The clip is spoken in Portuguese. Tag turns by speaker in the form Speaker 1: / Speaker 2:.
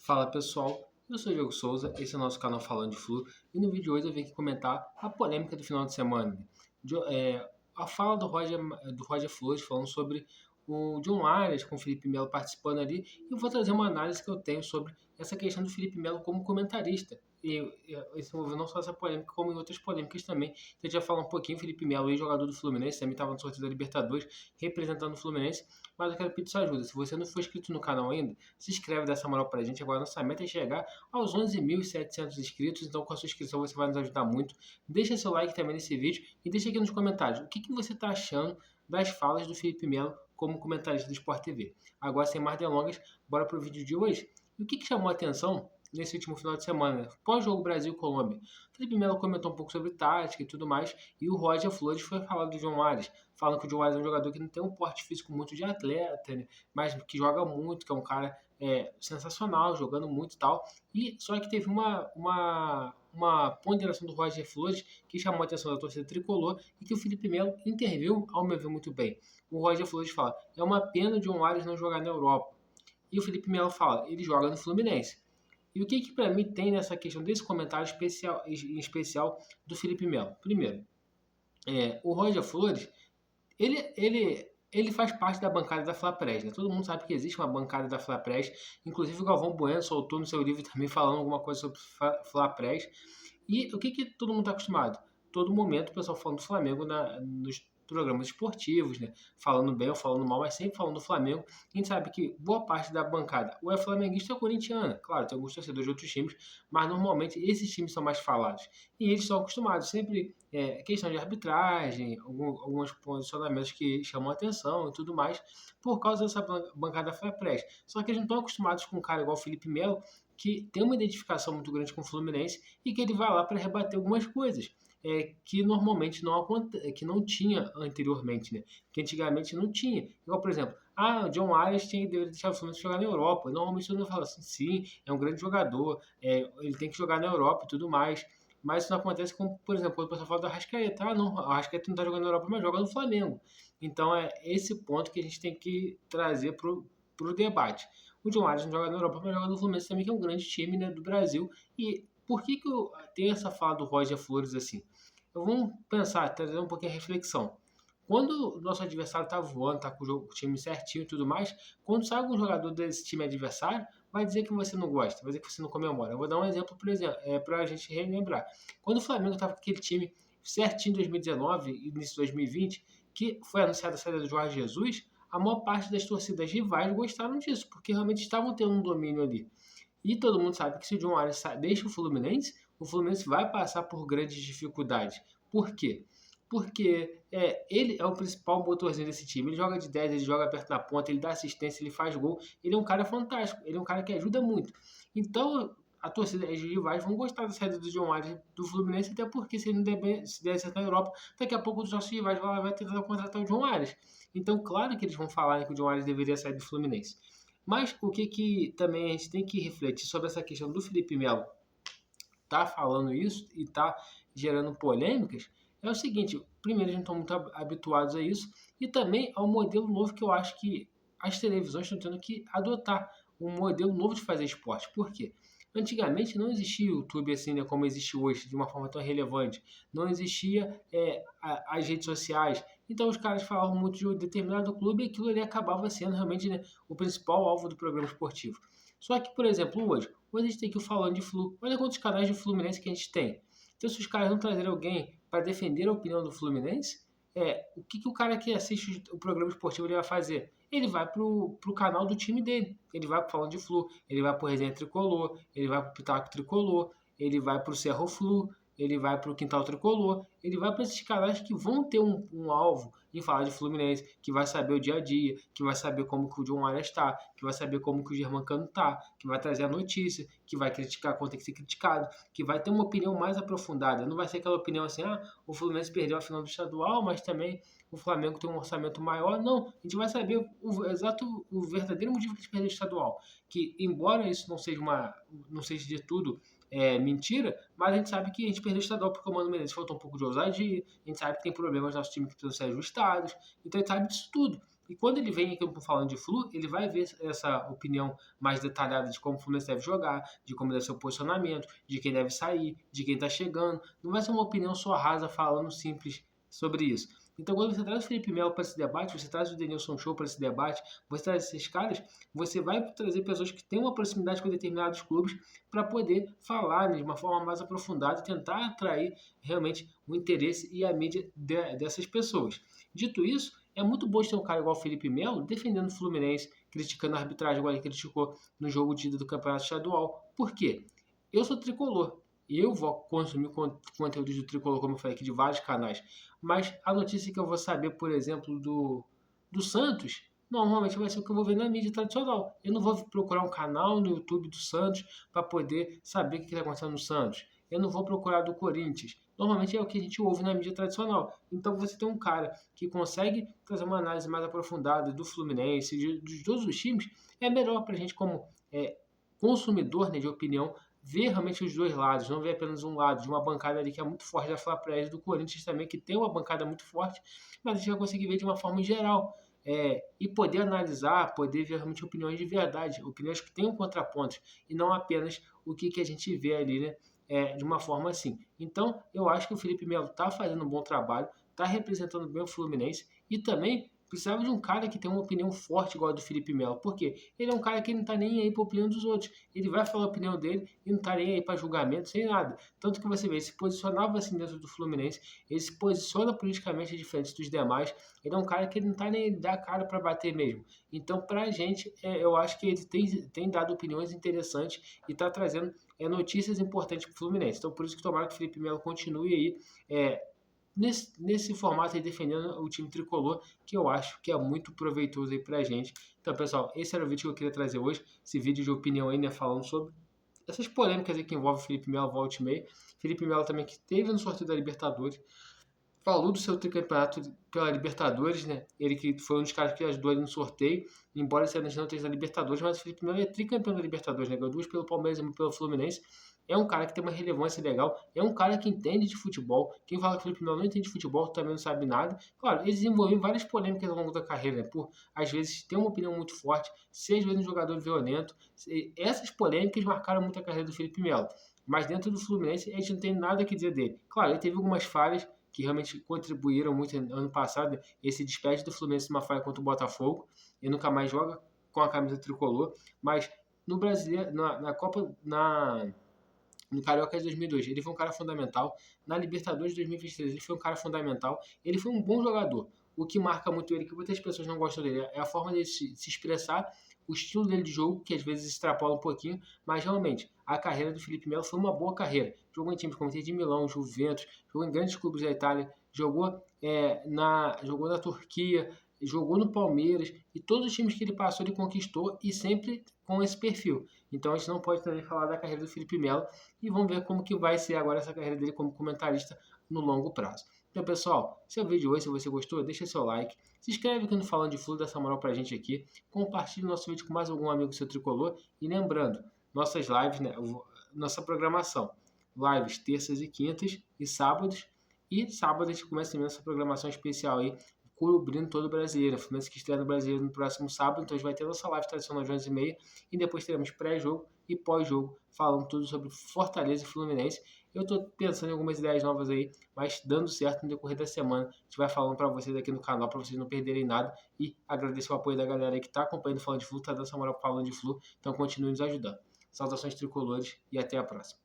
Speaker 1: Fala pessoal, eu sou o Diego Souza, esse é o nosso canal Falando de Flu e no vídeo de hoje eu vim aqui comentar a polêmica do final de semana. A fala do Roger Flores falando sobre o John Arias com o Felipe Melo participando ali e eu vou trazer uma análise que eu tenho sobre essa questão do Felipe Melo como comentarista. E esse envolveu não só essa polêmica, como em outras polêmicas também. Então a gente vai falar um pouquinho, Felipe Melo, ex-jogador do Fluminense, também estava no sorteio da Libertadores, representando o Fluminense, mas eu quero pedir sua ajuda. Se você não for inscrito no canal ainda, se inscreve dessa moral pra gente. Agora nossa meta é chegar aos 11.700 inscritos, então com a sua inscrição você vai nos ajudar muito. Deixa seu like também nesse vídeo e deixa aqui nos comentários o que você está achando das falas do Felipe Melo como comentarista do Sport TV. Agora, sem mais delongas, bora pro vídeo de hoje. E o que chamou a atenção nesse último final de semana, pós-jogo Brasil-Colômbia? Felipe Melo comentou um pouco sobre tática e tudo mais, e o Roger Flores foi falar do John Arias, falando que o John Arias é um jogador que não tem um porte físico muito de atleta, né, mas que joga muito, que é um cara sensacional, jogando muito e tal. E só que teve uma ponderação do Roger Flores que chamou a atenção da torcida tricolor e que o Felipe Melo interviu, ao meu ver, muito bem. O Roger Flores fala: é uma pena o John Arias não jogar na Europa. E o Felipe Melo fala: ele joga no Fluminense. E o que para mim tem nessa questão desse comentário especial, em especial do Felipe Melo? Primeiro, o Roger Flores, ele faz parte da bancada da Flapress, né? Todo mundo sabe que existe uma bancada da Flapress, inclusive o Galvão Bueno soltou no seu livro também falando alguma coisa sobre Flapress. E o que todo mundo está acostumado? Todo momento o pessoal falando do Flamengo nos programas esportivos, né? Falando bem ou falando mal, mas sempre falando do Flamengo. A gente sabe que boa parte da bancada ou é flamenguista ou é corintiana. Claro, tem alguns torcedores de outros times, mas normalmente esses times são mais falados. E eles estão acostumados, sempre questão de arbitragem, alguns posicionamentos que chamam a atenção e tudo mais, por causa dessa bancada Flapress. Só que eles não estão acostumados com um cara igual o Felipe Melo, que tem uma identificação muito grande com o Fluminense e que ele vai lá para rebater algumas coisas. Que normalmente que não tinha anteriormente, né? Que antigamente não tinha. Igual, por exemplo, o John Arias deveria deixar o Fluminense jogar na Europa. Normalmente todo mundo fala assim, sim, é um grande jogador, ele tem que jogar na Europa e tudo mais. Mas isso não acontece com, por exemplo, quando o pessoal fala do Arrascaeta. Não, o Arrascaeta não está jogando na Europa, mas joga no Flamengo. Então é esse ponto que a gente tem que trazer para o debate. O John Arias não joga na Europa, mas joga no Fluminense também, que é um grande time, né, do Brasil. E por que eu tenho essa fala do Roger Flores assim? Vamos pensar, trazer um pouquinho a reflexão. Quando o nosso adversário está voando, está com o time certinho e tudo mais, quando sai algum jogador desse time adversário, vai dizer que você não gosta, vai dizer que você não comemora. Eu vou dar um exemplo, por exemplo, para a gente relembrar. Quando o Flamengo estava com aquele time certinho em 2019 e início de 2020, que foi anunciada a saída do Jorge Jesus, a maior parte das torcidas rivais gostaram disso, porque realmente estavam tendo um domínio ali. E todo mundo sabe que se o John Arias deixa o Fluminense vai passar por grandes dificuldades. Por quê? Porque ele é o principal motorzinho desse time. Ele joga de 10, ele joga perto da ponta, ele dá assistência, ele faz gol. Ele é um cara fantástico, ele é um cara que ajuda muito. Então, a torcida e os rivais vão gostar da saída do John Arias do Fluminense, até porque se ele não der certo na Europa, daqui a pouco os nossos rivais vai tentar contratar o John Arias. Então, claro que eles vão falar que o John Arias deveria sair do Fluminense. Mas o que também a gente tem que refletir sobre essa questão do Felipe Melo tá falando isso e tá gerando polêmicas é o seguinte: primeiro, a gente não está muito habituados a isso, e também ao modelo novo que eu acho que as televisões estão tendo que adotar, um modelo novo de fazer esporte. Por quê? Antigamente não existia o YouTube assim, né, como existe hoje, de uma forma tão relevante. Não existia as redes sociais. Então os caras falavam muito de um determinado clube e aquilo ali acabava sendo realmente, né, o principal alvo do programa esportivo. Só que, por exemplo, hoje a gente tem aqui o Falando de Flu. Olha quantos canais de Fluminense que a gente tem. Então, se os caras não trazerem alguém para defender a opinião do Fluminense, o que o cara que assiste o programa esportivo ele vai fazer? Ele vai pro canal do time dele. Ele vai pro Falando de Flu, ele vai pro Resenha Tricolor, ele vai pro Pitaco Tricolor, ele vai pro Cerro Flu, ele vai pro Quintal Tricolor, ele vai para esses canais que vão ter um alvo em falar de Fluminense, que vai saber o dia a dia, que vai saber como que o John Arias está, que vai saber como que o Germancano está, que vai trazer a notícia, que vai criticar quando tem que ser criticado, que vai ter uma opinião mais aprofundada. Não vai ser aquela opinião assim, o Fluminense perdeu a final do estadual, mas também o Flamengo tem um orçamento maior. Não, a gente vai saber o verdadeiro motivo que a gente perdeu o estadual. Que, embora isso não seja de tudo mentira, mas a gente sabe que a gente perdeu o estadual porque o Mano Menezes faltou um pouco de ousadia, a gente sabe que tem problemas no nosso time que precisam ser ajustados, então a gente sabe disso tudo. E quando ele vem aqui falando de Flu, ele vai ver essa opinião mais detalhada de como o Fluminense deve jogar, de como deve ser o posicionamento, de quem deve sair, de quem está chegando. Não vai ser uma opinião só rasa falando simples sobre isso. Então, quando você traz o Felipe Melo para esse debate, você traz o Denilson Show para esse debate, você traz esses caras, você vai trazer pessoas que têm uma proximidade com determinados clubes para poder falar, né, de uma forma mais aprofundada e tentar atrair realmente o interesse e a mídia dessas pessoas. Dito isso, é muito bom ter um cara igual o Felipe Melo defendendo o Fluminense, criticando a arbitragem, igual ele criticou no jogo de ida do Campeonato Estadual. Por quê? Eu sou tricolor. Eu vou consumir conteúdo do tricolor, como eu falei aqui, de vários canais. Mas a notícia que eu vou saber, por exemplo, do Santos, normalmente vai ser o que eu vou ver na mídia tradicional. Eu não vou procurar um canal no YouTube do Santos para poder saber o que está acontecendo no Santos. Eu não vou procurar do Corinthians. Normalmente é o que a gente ouve na mídia tradicional. Então você tem um cara que consegue fazer uma análise mais aprofundada do Fluminense, de todos os times, é melhor para a gente como consumidor, né, de opinião, ver realmente os dois lados, não ver apenas um lado, de uma bancada ali que é muito forte da Fla-Pres, do Corinthians também, que tem uma bancada muito forte, mas a gente vai conseguir ver de uma forma geral. E poder analisar, poder ver realmente opiniões de verdade, opiniões que tenham contrapontos, e não apenas o que a gente vê ali, né? De uma forma assim. Então, eu acho que o Felipe Melo está fazendo um bom trabalho, está representando bem o Fluminense e também precisava de um cara que tem uma opinião forte igual a do Felipe Melo. Por quê? Ele é um cara que não está nem aí para a opinião dos outros. Ele vai falar a opinião dele e não está nem aí para julgamento, sem nada. Tanto que você vê, ele se posicionava assim dentro do Fluminense, ele se posiciona politicamente diferente dos demais. Ele é um cara que ele não está nem aí dar cara para bater mesmo. Então, para a gente, eu acho que ele tem dado opiniões interessantes e está trazendo notícias importantes para o Fluminense. Então, por isso que tomara que o Felipe Melo continue aí nesse formato aí, defendendo o time tricolor, que eu acho que é muito proveitoso aí pra gente. Então, pessoal, esse era o vídeo que eu queria trazer hoje, esse vídeo de opinião aí, né, falando sobre essas polêmicas aí que envolvem o Felipe Melo, volta e meia. Felipe Melo também que teve no sorteio da Libertadores, falou do seu tricampeonato pela Libertadores, né? Ele que foi um dos caras que ajudou ele no sorteio, embora esse ano não esteja na Libertadores, mas o Felipe Melo é tricampeão da Libertadores, né? Ganhou duas pelo Palmeiras e uma pelo Fluminense. É um cara que tem uma relevância legal, é um cara que entende de futebol. Quem fala que o Felipe Melo não entende de futebol também não sabe nada. Claro, ele desenvolveu várias polêmicas ao longo da carreira, né? Por, às vezes, ter uma opinião muito forte, ser às vezes um jogador violento. Essas polêmicas marcaram muito a carreira do Felipe Melo. Mas dentro do Fluminense, a gente não tem nada que dizer dele. Claro, ele teve algumas falhas, que realmente contribuíram muito ano passado. Esse despede do Fluminense numa falha contra o Botafogo, e nunca mais joga com a camisa tricolor, mas no Brasileiro, na Copa, no Carioca de 2002, ele foi um cara fundamental. Na Libertadores de 2023, ele foi um cara fundamental. Ele foi um bom jogador. O que marca muito ele, que muitas pessoas não gostam dele, é a forma dele se expressar, o estilo dele de jogo, que às vezes extrapola um pouquinho, mas realmente, a carreira do Felipe Melo foi uma boa carreira. Jogou em times como Inter de Milão, Juventus, jogou em grandes clubes da Itália, jogou na Turquia, jogou no Palmeiras, e todos os times que ele passou, ele conquistou, e sempre com esse perfil. Então a gente não pode também falar da carreira do Felipe Melo, e vamos ver como que vai ser agora essa carreira dele como comentarista no longo prazo. Então, pessoal, se é o vídeo hoje, se você gostou, deixa seu like, se inscreve aqui no Falando de Flu, dá essa moral pra gente aqui, compartilhe nosso vídeo com mais algum amigo seu tricolor, e lembrando, nossas lives, né, nossa programação, lives terças e quintas e sábados, e sábado a gente começa também essa programação especial aí, cobrindo todo o brasileiro. O Fluminense que estreia no Brasileiro no próximo sábado, então a gente vai ter nossa live tradicional de 11h30 e depois teremos pré-jogo e pós-jogo, falando tudo sobre Fortaleza e Fluminense. Eu estou pensando em algumas ideias novas aí, mas dando certo no decorrer da semana, a gente vai falando para vocês aqui no canal, para vocês não perderem nada, e agradecer o apoio da galera aí que está acompanhando o Falando de Flu, está dando essa moral Falando de Flu, então continue nos ajudando. Saudações tricolores e até a próxima.